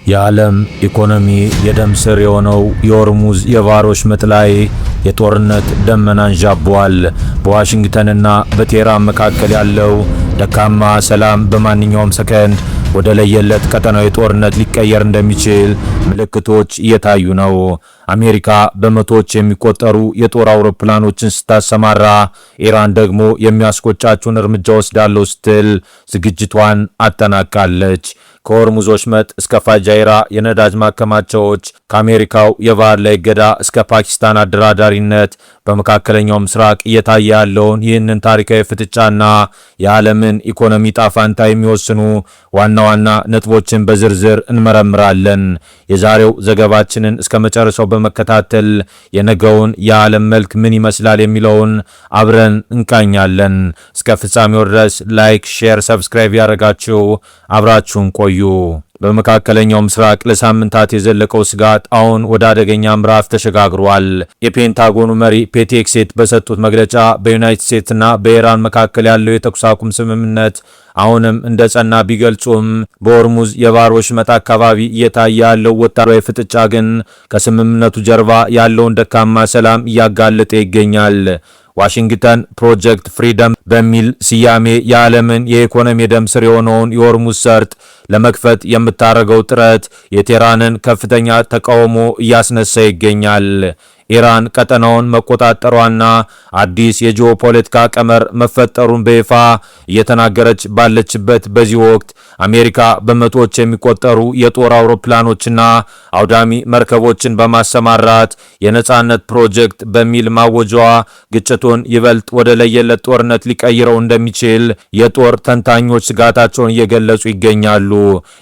የዓለም ኢኮኖሚ የደም ስር የሆነው የሆርሙዝ የባህር ወሽመጥ ላይ የጦርነት ደመና አንዣቧል። በዋሽንግተንና በቴህራን መካከል ያለው ደካማ ሰላም በማንኛውም ሰከንድ ወደ ለየለት ቀጠናዊ ጦርነት ሊቀየር እንደሚችል ምልክቶች እየታዩ ነው። አሜሪካ በመቶዎች የሚቆጠሩ የጦር አውሮፕላኖችን ስታሰማራ፣ ኢራን ደግሞ የሚያስቆጫቸውን እርምጃ ወስዳለሁ ስትል ዝግጅቷን አጠናቃለች። ከሆርሙዝ ወሽመጥ እስከ ፋጃይራ የነዳጅ ማከማቻዎች፣ ከአሜሪካው የባህር ላይ እገዳ እስከ ፓኪስታን አደራዳሪነት በመካከለኛው ምስራቅ እየታየ ያለውን ይህንን ታሪካዊ ፍጥጫና የዓለምን ኢኮኖሚ ጣፋንታ የሚወስኑ ዋና ዋና ነጥቦችን በዝርዝር እንመረምራለን። የዛሬው ዘገባችንን እስከ መጨረሻው በመከታተል የነገውን የዓለም መልክ ምን ይመስላል የሚለውን አብረን እንቃኛለን። እስከ ፍጻሜው ድረስ ላይክ፣ ሼር፣ ሰብስክራይብ ያደረጋችሁ አብራችሁን ቆዩ። በመካከለኛው ምስራቅ ለሳምንታት የዘለቀው ስጋት አሁን ወደ አደገኛ ምዕራፍ ተሸጋግሯል። የፔንታጎኑ መሪ ፔት ሄግሴት በሰጡት መግለጫ በዩናይትድ ስቴትስና በኢራን መካከል ያለው የተኩስ አቁም ስምምነት አሁንም እንደ ጸና ቢገልጹም በሆርሙዝ የባህር ወሽመጥ አካባቢ እየታየ ያለው ወታደራዊ ፍጥጫ ግን ከስምምነቱ ጀርባ ያለውን ደካማ ሰላም እያጋለጠ ይገኛል። ዋሽንግተን ፕሮጀክት ፍሪደም በሚል ስያሜ የዓለምን የኢኮኖሚ ደም ስር የሆነውን የሆርሙዝ ሰርጥ ለመክፈት የምታደርገው ጥረት የቴህራንን ከፍተኛ ተቃውሞ እያስነሳ ይገኛል። ኢራን ቀጠናውን መቆጣጠሯና አዲስ የጂኦፖለቲካ ቀመር መፈጠሩን በይፋ እየተናገረች ባለችበት በዚህ ወቅት አሜሪካ በመቶዎች የሚቆጠሩ የጦር አውሮፕላኖችና አውዳሚ መርከቦችን በማሰማራት የነጻነት ፕሮጀክት በሚል ማወጇ ግጭቱን ይበልጥ ወደ ለየለት ጦርነት ሊቀይረው እንደሚችል የጦር ተንታኞች ስጋታቸውን እየገለጹ ይገኛሉ።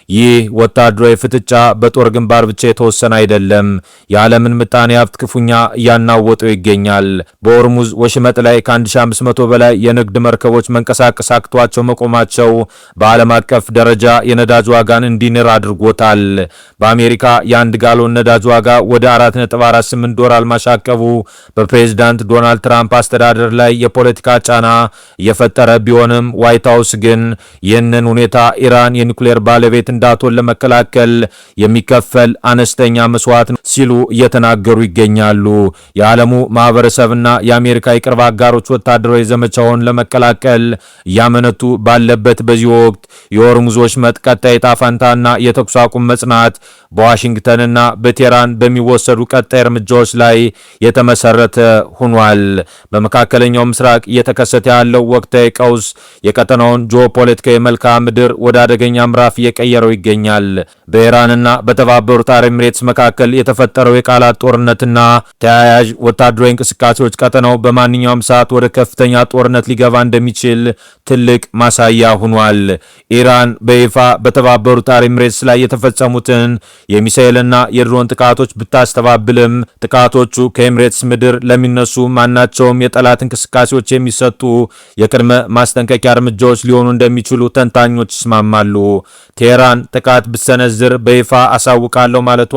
ይህ ወታደራዊ ፍጥጫ በጦር ግንባር ብቻ የተወሰነ አይደለም፣ የዓለምን ምጣኔ ሀብት ክፉኛ እያናወጠው ይገኛል። በሆርሙዝ ወሽመጥ ላይ ከ1500 በላይ የንግድ መርከቦች መንቀሳቀስ አቅቷቸው መቆማቸው በዓለም አቀፍ ደረጃ የነዳጅ ዋጋን እንዲንር አድርጎታል። በአሜሪካ የአንድ ጋሎን ነዳጅ ዋጋ ወደ $4.48 ማሻቀቡ በፕሬዝዳንት ዶናልድ ትራምፕ አስተዳደር ላይ የፖለቲካ ጫና እየፈጠረ ቢሆንም ዋይት ሃውስ ግን ይህንን ሁኔታ ኢራን የኒውክሌር ባለቤት እንዳትሆን ለመከላከል የሚከፈል አነስተኛ መስዋዕት ሲሉ እየተናገሩ ይገኛሉ። የዓለሙ ማህበረሰብና የአሜሪካ የቅርብ አጋሮች ወታደራዊ ዘመቻውን ለመቀላቀል እያመነቱ ባለበት በዚህ ወቅት የሆርሙዝ ወሽመጥ ቀጣይ ዕጣ ፈንታና የተኩስ አቁም መጽናት በዋሽንግተንና በቴህራን በሚወሰዱ ቀጣይ እርምጃዎች ላይ የተመሰረተ ሆኗል። በመካከለኛው ምስራቅ እየተከሰተ ያለው ወቅታዊ ቀውስ የቀጠናውን ጂኦፖለቲካዊ መልክዓ ምድር ወደ አደገኛ ምዕራፍ እየቀየረው ይገኛል። በኢራንና በተባበሩት አረብ ኤሚሬትስ መካከል የተፈጠረው የቃላት ጦርነትና ተያያዥ ወታደራዊ እንቅስቃሴዎች ቀጠናው በማንኛውም ሰዓት ወደ ከፍተኛ ጦርነት ሊገባ እንደሚችል ትልቅ ማሳያ ሆኗል። ኢራን በይፋ በተባበሩት አረብ ኤሚሬትስ ላይ የተፈጸሙትን የሚሳኤልና የድሮን ጥቃቶች ብታስተባብልም ጥቃቶቹ ከኤሚሬትስ ምድር ለሚነሱ ማናቸውም የጠላት እንቅስቃሴዎች የሚሰጡ የቅድመ ማስጠንቀቂያ እርምጃዎች ሊሆኑ እንደሚችሉ ተንታኞች ይስማማሉ። ቴህራን ጥቃት ብትሰነዝር በይፋ አሳውቃለሁ ማለቷ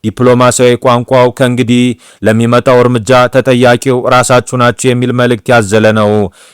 ዲፕሎማሲያዊ ቋንቋው ከእንግዲህ ለሚመጣው እርምጃ ተጠያቂው ራሳችሁ ናችሁ የሚል መልእክት ያዘለ ነው።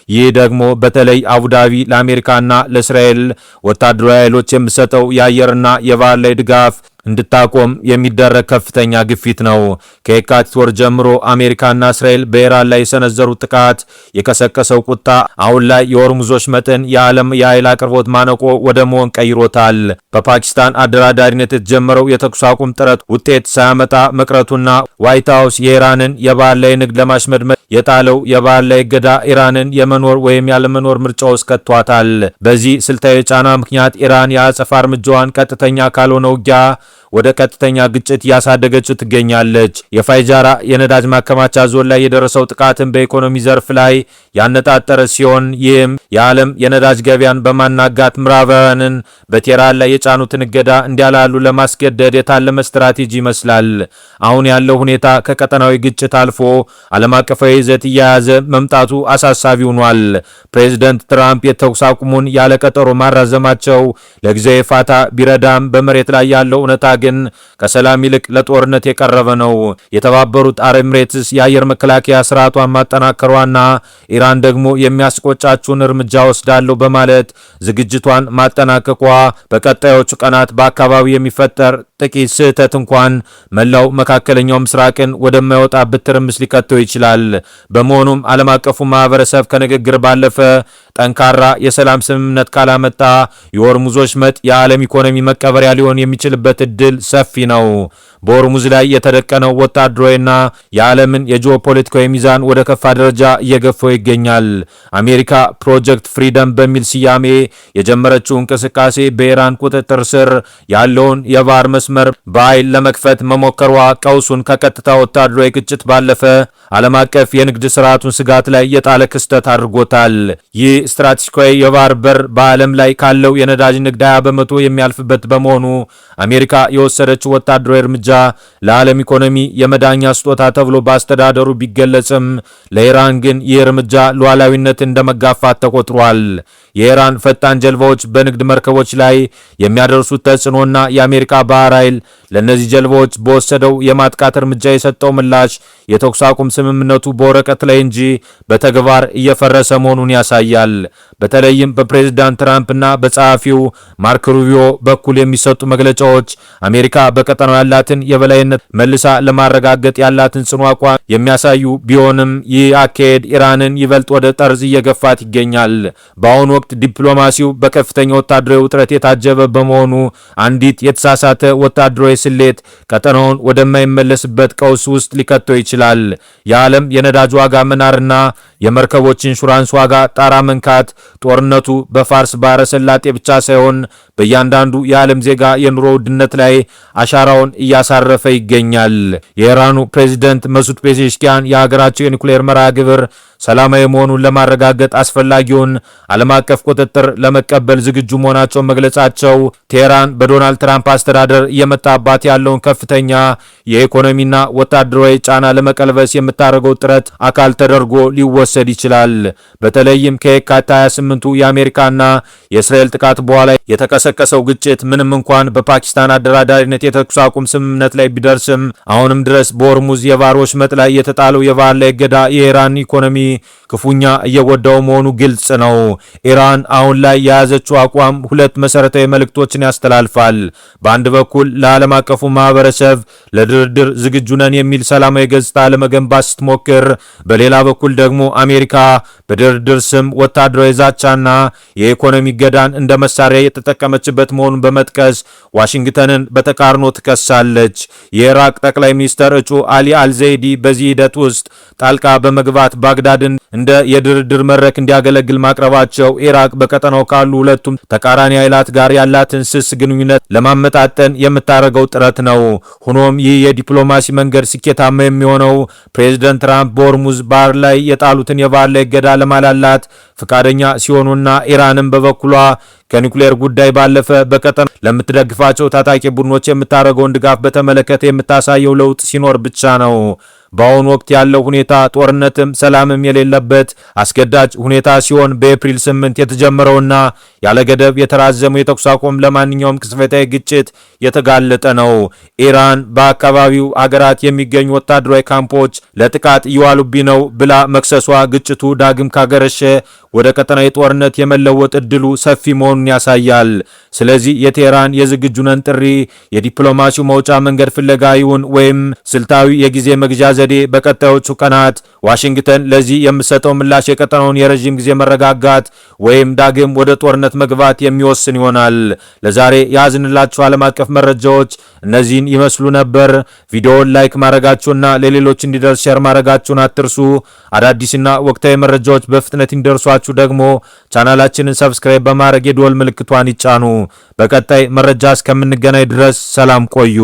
ይህ ደግሞ በተለይ አቡዳቢ ለአሜሪካና ለእስራኤል ወታደራዊ ኃይሎች የሚሰጠው የአየርና የባህር ላይ ድጋፍ እንድታቆም የሚደረግ ከፍተኛ ግፊት ነው። ከየካቲት ወር ጀምሮ አሜሪካና እስራኤል በኢራን ላይ የሰነዘሩት ጥቃት የቀሰቀሰው ቁጣ አሁን ላይ የሆርሙዝ ወሽመጥን የዓለም የኃይል አቅርቦት ማነቆ ወደ መሆን ቀይሮታል። በፓኪስታን አደራዳሪነት የተጀመረው የተኩስ አቁም ጥረት ውጤት ሳያመጣ መቅረቱና ዋይት ሃውስ የኢራንን የባህር ላይ ንግድ ለማሽመድመድ የጣለው የባህር ላይ እገዳ ኢራንን የመኖር ወይም ያለመኖር ምርጫ ውስጥ ከቷታል። በዚህ ስልታዊ ጫና ምክንያት ኢራን የአጸፋ እርምጃዋን ቀጥተኛ ካልሆነ ውጊያ ወደ ቀጥተኛ ግጭት ያሳደገችው ትገኛለች። የፋይጃራ የነዳጅ ማከማቻ ዞን ላይ የደረሰው ጥቃትን በኢኮኖሚ ዘርፍ ላይ ያነጣጠረ ሲሆን ይህም የዓለም የነዳጅ ገበያን በማናጋት ምዕራባውያንን በቴህራን ላይ የጫኑትን እገዳ እንዲያላሉ ለማስገደድ የታለመ ስትራቴጂ ይመስላል። አሁን ያለው ሁኔታ ከቀጠናዊ ግጭት አልፎ ዓለም አቀፋዊ ይዘት እየያዘ መምጣቱ አሳሳቢ ሆኗል። ፕሬዝዳንት ትራምፕ የተኩስ አቁሙን ያለ ቀጠሮ ማራዘማቸው ለጊዜያዊ ፋታ ቢረዳም በመሬት ላይ ያለው እውነታ ግን ከሰላም ይልቅ ለጦርነት የቀረበ ነው። የተባበሩት አረብ ኤምሬትስ የአየር መከላከያ ስርዓቷን ማጠናከሯና ኢራን ደግሞ የሚያስቆጫችውን እርምጃ ወስዳለሁ በማለት ዝግጅቷን ማጠናቀቋ በቀጣዮቹ ቀናት በአካባቢው የሚፈጠር ጥቂት ስህተት እንኳን መላው መካከለኛው ምስራቅን ወደማይወጣበት ትርምስ ሊከተው ይችላል። በመሆኑም ዓለም አቀፉ ማህበረሰብ ከንግግር ባለፈ ጠንካራ የሰላም ስምምነት ካላመጣ የሆርሙዝ ወሽመጥ የዓለም ኢኮኖሚ መቀበሪያ ሊሆን የሚችልበት እድል ሰፊ ነው። በሆርሙዝ ላይ የተደቀነው ወታደራዊና የዓለምን የጂኦፖለቲካዊ ሚዛን ወደ ከፋ ደረጃ እየገፋው ይገኛል። አሜሪካ ፕሮጀክት ፍሪደም በሚል ስያሜ የጀመረችው እንቅስቃሴ በኢራን ቁጥጥር ስር ያለውን የባህር መስመር በኃይል ለመክፈት መሞከሯ ቀውሱን ከቀጥታ ወታደራዊ ግጭት ባለፈ ዓለም አቀፍ የንግድ ስርዓቱን ስጋት ላይ የጣለ ክስተት አድርጎታል። ይህ ስትራቴጂካዊ የባህር በር በዓለም ላይ ካለው የነዳጅ ንግድ 20 በመቶ የሚያልፍበት በመሆኑ አሜሪካ የወሰደችው ወታደራዊ እርምጃ ለዓለም ኢኮኖሚ የመዳኛ ስጦታ ተብሎ በአስተዳደሩ ቢገለጽም ለኢራን ግን ይህ እርምጃ ሉዓላዊነት እንደመጋፋት ተቆጥሯል። የኢራን ፈጣን ጀልባዎች በንግድ መርከቦች ላይ የሚያደርሱት ተጽዕኖና የአሜሪካ ባህር ኃይል ለእነዚህ ጀልባዎች በወሰደው የማጥቃት እርምጃ የሰጠው ምላሽ የተኩስ አቁም ስምምነቱ በወረቀት ላይ እንጂ በተግባር እየፈረሰ መሆኑን ያሳያል። በተለይም በፕሬዝዳንት ትራምፕና በጸሐፊው ማርክ ሩቢዮ በኩል የሚሰጡ መግለጫዎች አሜሪካ በቀጠናው ያላትን የበላይነት መልሳ ለማረጋገጥ ያላትን ጽኑ አቋም የሚያሳዩ ቢሆንም ይህ አካሄድ ኢራንን ይበልጥ ወደ ጠርዝ እየገፋት ይገኛል። በአሁኑ ወቅት ዲፕሎማሲው በከፍተኛ ወታደራዊ ውጥረት የታጀበ በመሆኑ አንዲት የተሳሳተ ወታደራዊ ስሌት ቀጠናውን ወደማይመለስበት ቀውስ ውስጥ ሊከተው ይችላል። የዓለም የነዳጅ ዋጋ መናርና የመርከቦች ኢንሹራንስ ዋጋ ጣራ መንካት ጦርነቱ በፋርስ ባህረ ሰላጤ ብቻ ሳይሆን በእያንዳንዱ የዓለም ዜጋ የኑሮ ውድነት ላይ አሻራውን እያሳረፈ ይገኛል። የኢራኑ ፕሬዝዳንት መሱድ ፔዜሽኪያን የሀገራቸው የኒውክሌር መርሃ ግብር ሰላማዊ መሆኑን ለማረጋገጥ አስፈላጊውን ዓለም አቀፍ ቁጥጥር ለመቀበል ዝግጁ መሆናቸውን መግለጻቸው ቴህራን በዶናልድ ትራምፕ አስተዳደር እየመጣባት ያለውን ከፍተኛ የኢኮኖሚና ወታደራዊ ጫና ለመቀልበስ የምታደርገው ጥረት አካል ተደርጎ ሊወሰድ ይችላል። በተለይም ከየካቲት 28ቱ የአሜሪካና የእስራኤል ጥቃት በኋላ የተቀሰቀሰው ግጭት ምንም እንኳን በፓኪስታን አደራዳሪነት የተኩስ አቁም ስምምነት ላይ ቢደርስም አሁንም ድረስ በሆርሙዝ የባህር ወሽመጥ ላይ የተጣለው የባህር ላይ እገዳ የኢራን ኢኮኖሚ ክፉኛ እየጎዳው መሆኑ ግልጽ ነው። ኢራን አሁን ላይ የያዘችው አቋም ሁለት መሰረታዊ መልእክቶችን ያስተላልፋል። በአንድ በኩል ለዓለም አቀፉ ማህበረሰብ ለድርድር ዝግጁ ነን የሚል ሰላማዊ ገጽታ ለመገንባት ስትሞክር፣ በሌላ በኩል ደግሞ አሜሪካ በድርድር ስም ወታደራዊ ዛቻና የኢኮኖሚ ገዳን እንደ መሳሪያ የተጠቀመችበት መሆኑን በመጥቀስ ዋሽንግተንን በተቃርኖ ትከሳለች። የኢራቅ ጠቅላይ ሚኒስትር እጩ አሊ አልዘይዲ በዚህ ሂደት ውስጥ ጣልቃ በመግባት ባግዳድን እንደ የድርድር መድረክ እንዲያገለግል ማቅረባቸው ኢራቅ በቀጠናው ካሉ ሁለቱም ተቃራኒ ኃይላት ጋር ያላትን ስስ ግንኙነት ለማመጣጠን የምታደርገው ጥረት ነው። ሆኖም ይህ የዲፕሎማሲ መንገድ ስኬታማ የሚሆነው ፕሬዝዳንት ትራምፕ በሆርሙዝ ባህር ላይ የጣሉትን የባህር ላይ እገዳ ለማላላት ፈቃደኛ ሲሆኑና ኢራንም በበኩሏ ከኒውክሌር ጉዳይ ባለፈ በቀጠና ለምትደግፋቸው ታጣቂ ቡድኖች የምታደርገውን ድጋፍ በተመለከተ የምታሳየው ለውጥ ሲኖር ብቻ ነው። በአሁኑ ወቅት ያለው ሁኔታ ጦርነትም ሰላምም የሌለበት አስገዳጅ ሁኔታ ሲሆን በኤፕሪል 8 የተጀመረውና ያለ ገደብ የተራዘመው የተኩስ አቁም ለማንኛውም ቅጽበታዊ ግጭት የተጋለጠ ነው። ኢራን በአካባቢው አገራት የሚገኙ ወታደራዊ ካምፖች ለጥቃት እየዋሉብኝ ነው ብላ መክሰሷ ግጭቱ ዳግም ካገረሸ ወደ ቀጠናዊ ጦርነት የመለወጥ እድሉ ሰፊ መሆኑን ያሳያል። ስለዚህ የቴህራን የዝግጁ ነን ጥሪ የዲፕሎማሲው መውጫ መንገድ ፍለጋ ይሁን ወይም ስልታዊ የጊዜ መግዣ ዘዴ በቀጣዮቹ ቀናት ዋሽንግተን ለዚህ የምትሰጠው ምላሽ የቀጠናውን የረዥም ጊዜ መረጋጋት ወይም ዳግም ወደ ጦርነት መግባት የሚወስን ይሆናል። ለዛሬ ያዝንላችሁ ዓለም አቀፍ መረጃዎች እነዚህን ይመስሉ ነበር። ቪዲዮውን ላይክ ማድረጋችሁና ለሌሎች እንዲደርስ ሼር ማድረጋችሁን አትርሱ። አዳዲስና ወቅታዊ መረጃዎች በፍጥነት እንዲደርሷችሁ ደግሞ ቻናላችንን ሰብስክራይብ በማድረግ የደወል ምልክቷን ይጫኑ። በቀጣይ መረጃ እስከምንገናኝ ድረስ ሰላም ቆዩ።